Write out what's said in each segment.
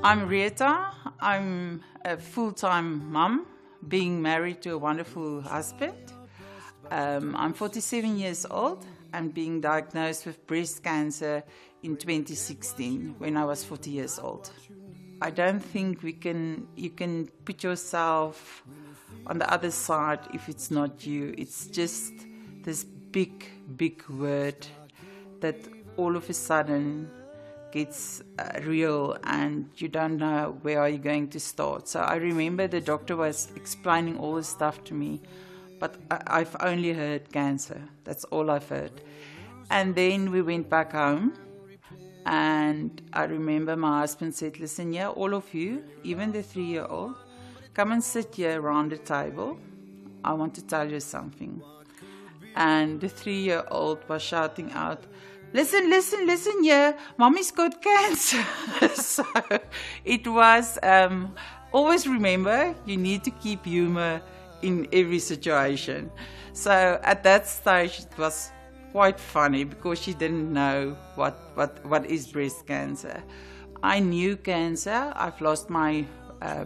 I'm Retha. I'm a full-time mum, being married to a wonderful husband. I'm 47 years old and being diagnosed with breast cancer in 2016 when I was 40 years old. I don't think you can put yourself on the other side if it's not you. It's just this big word that all of a sudden gets real and you don't know where are you going to start. So I remember the doctor was explaining all this stuff to me, but I've only heard cancer. That's all I've heard. And then we went back home, and I remember my husband said, listen here, all of you, even the 3-year-old, come and sit here around the table. I want to tell you something. And the 3-year-old was shouting out, listen here, mommy's got cancer. So it was, always remember, you need to keep humor in every situation. So at that stage it was quite funny because she didn't know what is breast cancer. I knew cancer. I've lost my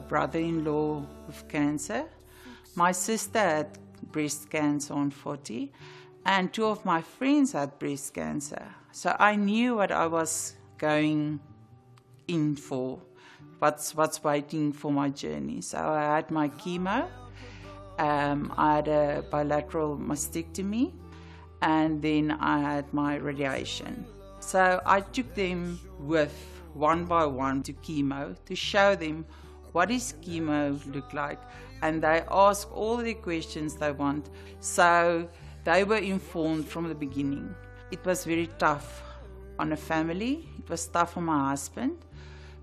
brother-in-law with cancer. My sister had breast cancer on 40. And 2 of my friends had breast cancer. So I knew what I was going in for, what's waiting for my journey. So I had my chemo, I had a bilateral mastectomy, and then I had my radiation. So I took them with one by one to chemo to show them what does chemo look like. And they ask all the questions they want. So they were informed from the beginning. It was very tough on a family. It was tough on my husband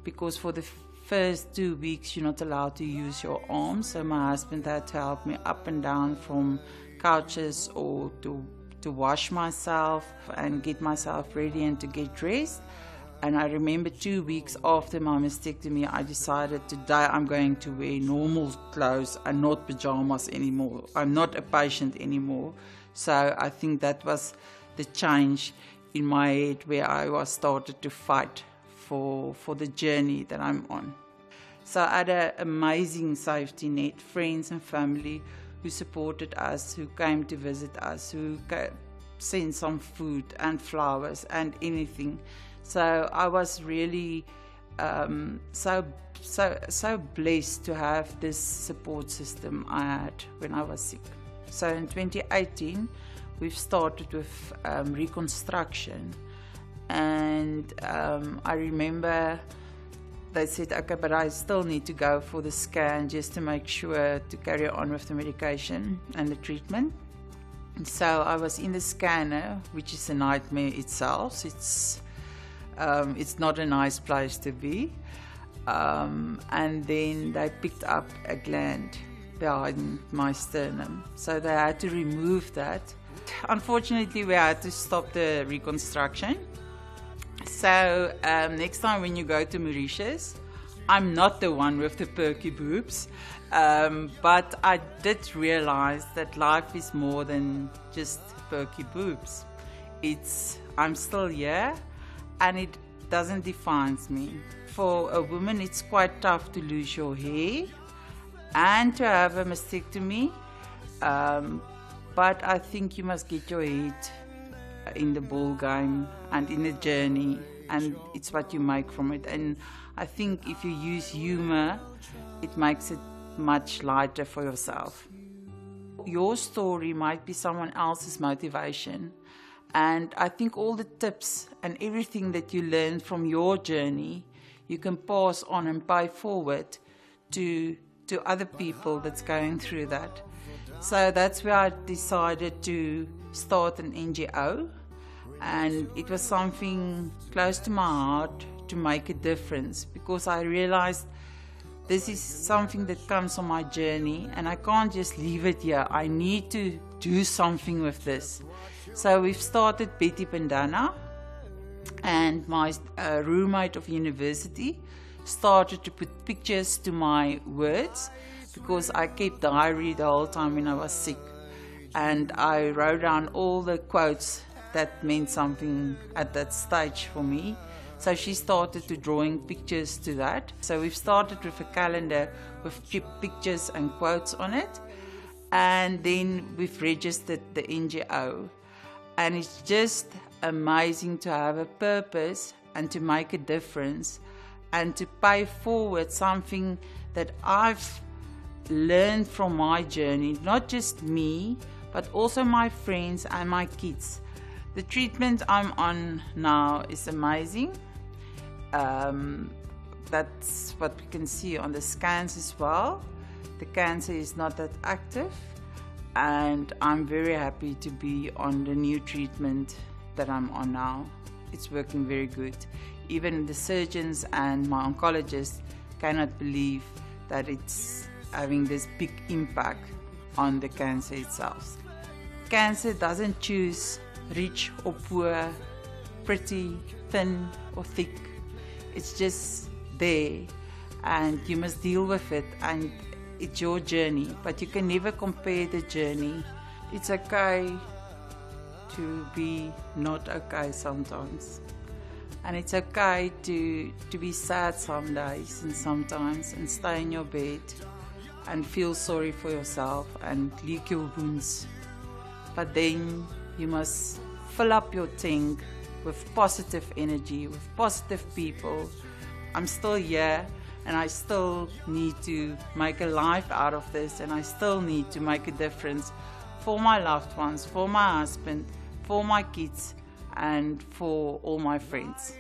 because for the first 2 weeks you're not allowed to use your arms. So my husband had to help me up and down from couches or to wash myself and get myself ready and to get dressed. And I remember 2 weeks after my mastectomy, I decided today I'm going to wear normal clothes and not pajamas anymore. I'm not a patient anymore. So I think that was the change in my head where I was started to fight for the journey that I'm on. So I had an amazing safety net, friends and family who supported us, who came to visit us, who sent some food and flowers and anything. So I was really so blessed to have this support system I had when I was sick. So in 2018, we've started with reconstruction. And I remember they said, okay, but I still need to go for the scan just to make sure to carry on with the medication and the treatment. So I was in the scanner, which is a nightmare itself. It's not a nice place to be. And then they picked up a gland behind my sternum. So they had to remove that. Unfortunately, we had to stop the reconstruction. So next time when you go to Mauritius, I'm not the one with the perky boobs, but I did realize that life is more than just perky boobs. I'm still here, and it doesn't define me. For a woman, it's quite tough to lose your hair and to have a mastectomy, but I think you must get your head in the ball game and in the journey, and it's what you make from it. And I think if you use humor, it makes it much lighter for yourself. Your story might be someone else's motivation, and I think all the tips and everything that you learn from your journey, you can pass on and pay forward to other people that's going through that. So that's where I decided to start an NGO, and it was something close to my heart to make a difference, because I realized this is something that comes on my journey and I can't just leave it here. I need to do something with this. So we've started Betty Bandana, and my roommate of university started to put pictures to my words, because I kept diary the whole time when I was sick, and I wrote down all the quotes that meant something at that stage for me. So she started to drawing pictures to that. So we've started with a calendar with pictures and quotes on it. And then we've registered the NGO. And it's just amazing to have a purpose and to make a difference and to pay forward something that I've learned from my journey, not just me, but also my friends and my kids. The treatment I'm on now is amazing. That's what we can see on the scans as well. The cancer is not that active, and I'm very happy to be on the new treatment that I'm on now. It's working very good. Even the surgeons and my oncologist cannot believe that it's having this big impact on the cancer itself. Cancer doesn't choose rich or poor, pretty, thin or thick. It's just there, and you must deal with it, and it's your journey, but you can never compare the journey. It's okay to be not okay sometimes, and it's okay to be sad some days and sometimes, and stay in your bed and feel sorry for yourself and lick your wounds. But then you must fill up your tank with positive energy, with positive people. I'm still here, and I still need to make a life out of this, and I still need to make a difference for my loved ones, for my husband, for my kids, and for all my friends.